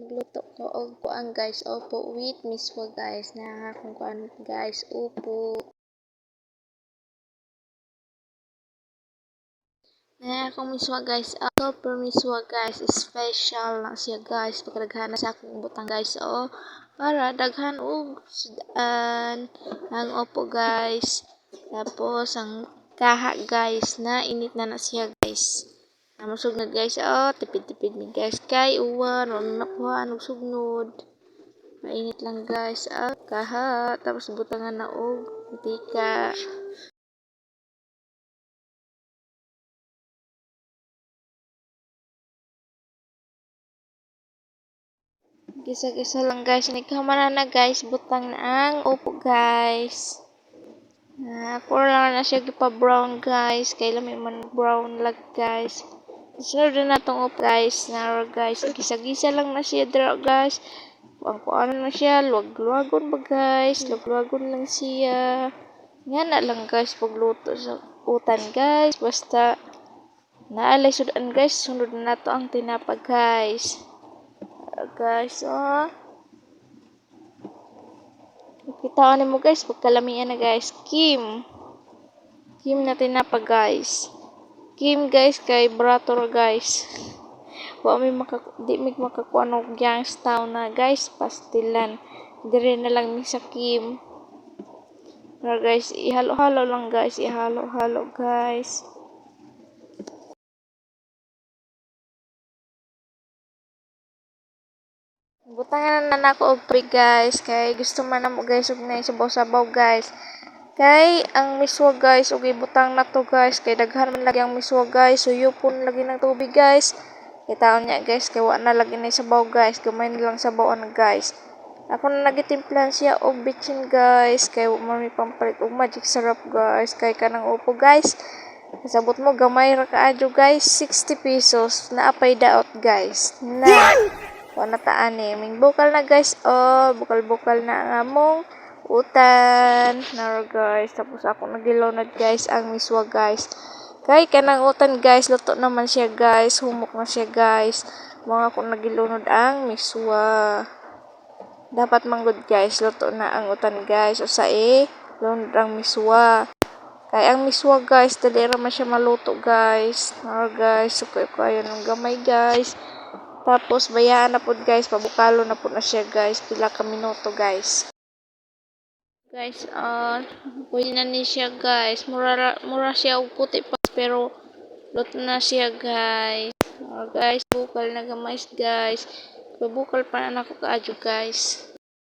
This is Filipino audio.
Magluto ko og kuan guys, opo with miswa guys. Na akong kuan guys, upo. Na akong miswa guys, super miswa guys, special na siya guys. Pagkadaghan sa akong butang guys, para daghan og sudan ang opo guys. Tapos ang kaha guys, na init na siya guys. Namusog na guys, tipid-tipid mi guys. Kay uwan, wala nakuhaan og sugnod. Mainit lang guys, kaha. Tapos butangan na og mantika. Gisa-gisa lang guys, nagkamana na guys, butang na ang upo guys. Ako lang na siya gipa-brown guys, kay lami man brown lag guys. Sunod na natong upo guys, naro guys, gisa-gisa lang na siya dra guys. Ang kuano na siya, luwag-luwagon ba guys, luwag-luwagon lang siya. Nga na lang guys, pagluto sa utan guys, basta naalay sudan guys, sunod na nato ang tinapa guys. Guys, kita mo guys, pagkalamian na guys, Kim na tinapa guys. Kim guys, kay Brator guys. Di may makakuha ng Youngstown na guys, pastilan. Dire na lang mi sa Kim. Pero guys, ihalo-halo lang guys, ihalo-halo guys. Butangan na nako og pre guys, kay gusto man namo guys og nay sabaw-sabaw guys. Kay ang miswa guys ug ibutang na to guys, kay daghan man lagi ang miswa guys, suyupon lagi ng tubig guys. Kay taon niya guys, kay wa na lagi na sabaw guys, gamay na lang sabawan guys. Ako na nagitimplahan siya og bitchin guys, kay wa man mi pampalit og magic syrup guys, kay kanang upo guys. Kasabot mo gamay ra kaadyo guys, 60 pesos na apay daot guys. Na wala taan eh. Ming bukal na guys. Bukal-bukal na ang among utan. Naro guys. Tapos ako nagilunod guys ang miswa guys. Kay kanang utan guys. Luto naman siya guys. Humok na siya guys. Mga ako nagilunod ang miswa. Dapat manggod guys. Luto na ang utan guys. O sa lunod ang miswa. Kay ang miswa guys. Dali raman siya maluto guys. Naro guys. Sukoy ko ayun ang gamay guys. Tapos bayaan na po guys, pabukalo na po na siya guys, pila ka minuto guys. Guys, pwede na ni siya guys. Mura siya og puti pa pero luto na siya guys. Guys, bukal na gamay guys. Pabukal pa na ako kaadyo guys.